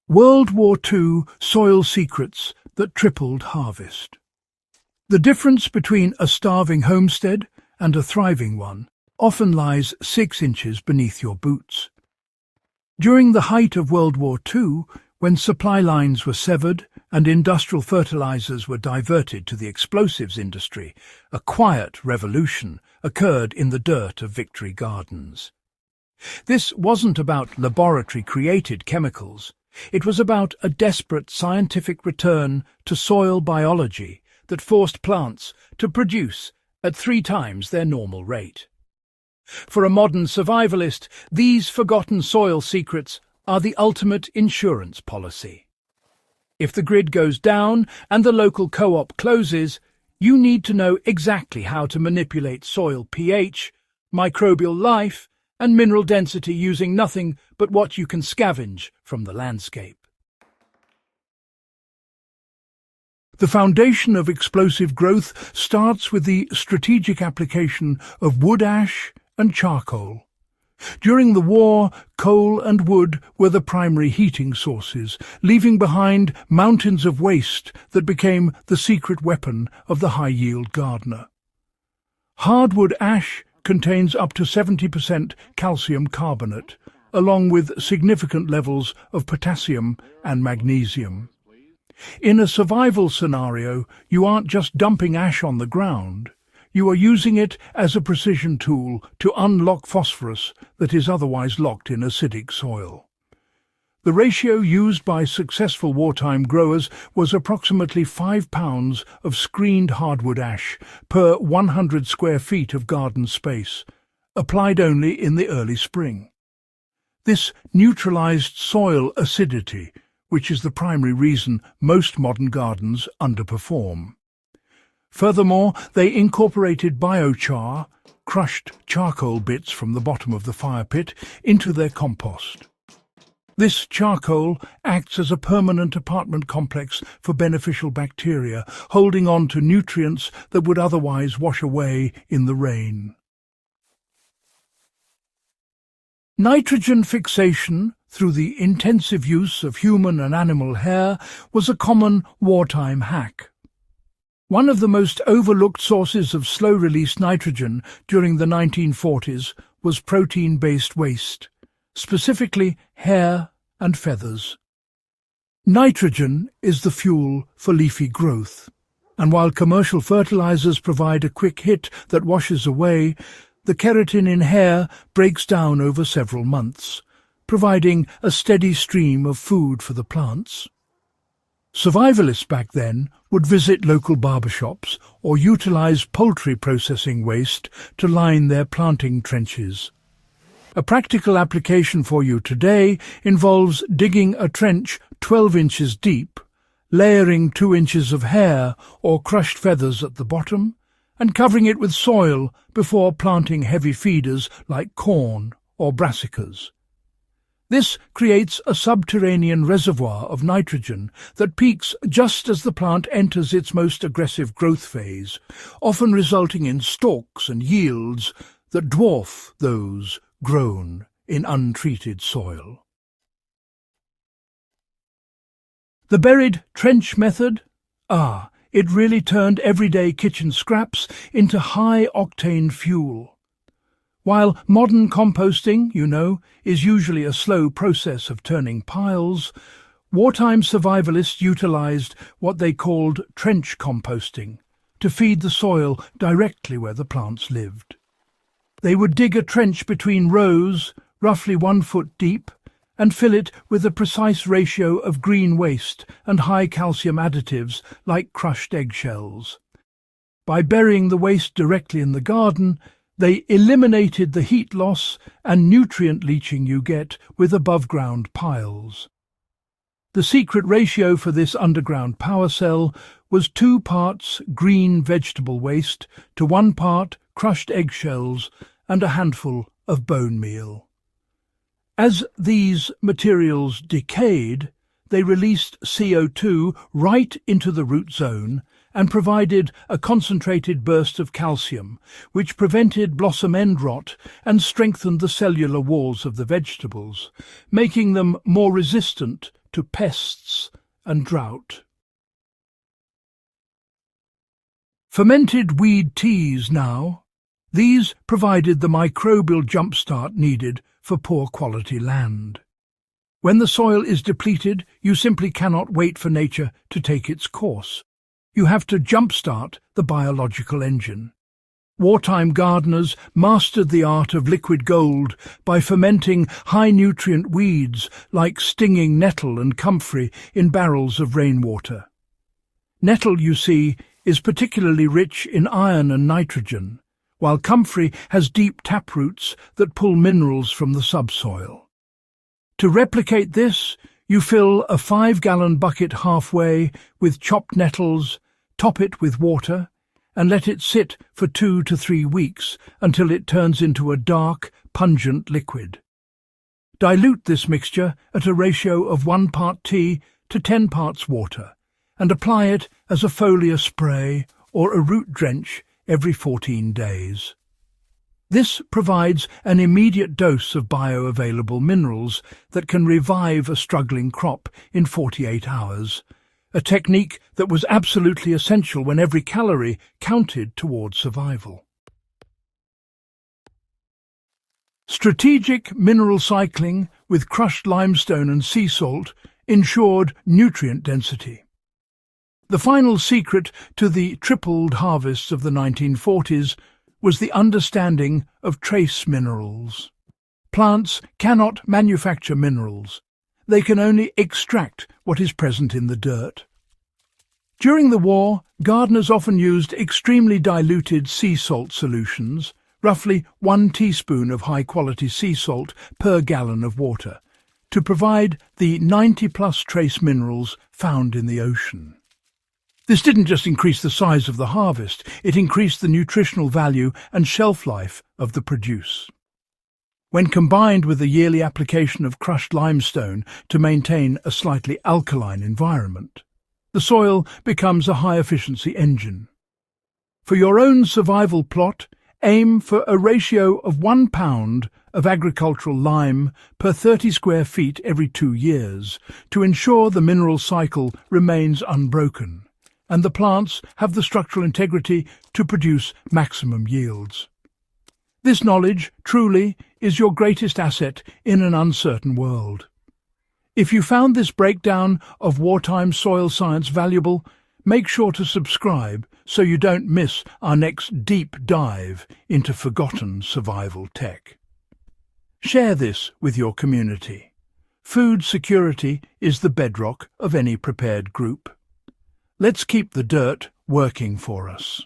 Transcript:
World War II soil secrets that tripled harvest. The difference between a starving homestead and a thriving one often lies 6 inches beneath your boots. During the height of World War II, when supply lines were severed and industrial fertilizers were diverted to the explosives industry, a quiet revolution occurred in the dirt of victory gardens. This wasn't about laboratory-created chemicals. It was about a desperate scientific return to soil biology that forced plants to produce at 3 times their normal rate. For a modern survivalist, these forgotten soil secrets are the ultimate insurance policy. If the grid goes down and the local co-op closes, you need to know exactly how to manipulate soil pH, microbial life, and mineral density using nothing but what you can scavenge from the landscape. The foundation of explosive growth starts with the strategic application of wood ash and charcoal. During the war, coal and wood were the primary heating sources, leaving behind mountains of waste that became the secret weapon of the high-yield gardener. Hardwood ash contains up to 70% calcium carbonate, along with significant levels of potassium and magnesium. In a survival scenario, you aren't just dumping ash on the ground. You are using it as a precision tool to unlock phosphorus that is otherwise locked in acidic soil. The ratio used by successful wartime growers was approximately 5 pounds of screened hardwood ash per 100 square feet of garden space, applied only in the early spring. This neutralized soil acidity, which is the primary reason most modern gardens underperform. Furthermore, they incorporated biochar, crushed charcoal bits from the bottom of the fire pit, into their compost. This charcoal acts as a permanent apartment complex for beneficial bacteria, holding on to nutrients that would otherwise wash away in the rain. Nitrogen fixation through the intensive use of human and animal hair was a common wartime hack. One of the most overlooked sources of slow-release nitrogen during the 1940s was protein-based waste, specifically hair and feathers. Nitrogen is the fuel for leafy growth, and while commercial fertilizers provide a quick hit that washes away, the keratin in hair breaks down over several months, providing a steady stream of food for the plants. Survivalists back then would visit local barbershops or utilize poultry processing waste to line their planting trenches. A practical application for you today involves digging a trench 12 inches deep, layering 2 inches of hair or crushed feathers at the bottom, and covering it with soil before planting heavy feeders like corn or brassicas. This creates a subterranean reservoir of nitrogen that peaks just as the plant enters its most aggressive growth phase, often resulting in stalks and yields that dwarf those grown in untreated soil. The buried trench method? It really turned everyday kitchen scraps into high-octane fuel. While modern composting, is usually a slow process of turning piles, wartime survivalists utilized what they called trench composting to feed the soil directly where the plants lived. They would dig a trench between rows, roughly 1 foot deep, and fill it with a precise ratio of green waste and high calcium additives like crushed eggshells. By burying the waste directly in the garden, they eliminated the heat loss and nutrient leaching you get with above-ground piles. The secret ratio for this underground power cell was 2 parts green vegetable waste to 1 part crushed eggshells and a handful of bone meal. As these materials decayed, they released CO2 right into the root zone and provided a concentrated burst of calcium, which prevented blossom end rot and strengthened the cellular walls of the vegetables, making them more resistant to pests and drought. Fermented weed teas now. These provided the microbial jumpstart needed for poor quality land. When the soil is depleted, you simply cannot wait for nature to take its course. You have to jumpstart the biological engine. Wartime gardeners mastered the art of liquid gold by fermenting high-nutrient weeds like stinging nettle and comfrey in barrels of rainwater. Nettle, you see, is particularly rich in iron and nitrogen, while comfrey has deep taproots that pull minerals from the subsoil. To replicate this, you fill a 5-gallon bucket halfway with chopped nettles, top it with water, and let it sit for 2 to 3 weeks until it turns into a dark, pungent liquid. Dilute this mixture at a ratio of 1 part tea to 10 parts water, and apply it as a foliar spray or a root drench every 14 days. This provides an immediate dose of bioavailable minerals that can revive a struggling crop in 48 hours, a technique that was absolutely essential when every calorie counted towards survival. Strategic mineral cycling with crushed limestone and sea salt ensured nutrient density. The final secret to the tripled harvests of the 1940s was the understanding of trace minerals. Plants cannot manufacture minerals. They can only extract what is present in the dirt. During the war, gardeners often used extremely diluted sea salt solutions, roughly 1 teaspoon of high-quality sea salt per gallon of water, to provide the 90-plus trace minerals found in the ocean. This didn't just increase the size of the harvest, it increased the nutritional value and shelf life of the produce. When combined with the yearly application of crushed limestone to maintain a slightly alkaline environment, the soil becomes a high-efficiency engine. For your own survival plot, aim for a ratio of 1 pound of agricultural lime per 30 square feet every 2 years to ensure the mineral cycle remains unbroken and the plants have the structural integrity to produce maximum yields. This knowledge, truly, is your greatest asset in an uncertain world. If you found this breakdown of wartime soil science valuable, make sure to subscribe so you don't miss our next deep dive into forgotten survival tech. Share this with your community. Food security is the bedrock of any prepared group. Let's keep the dirt working for us.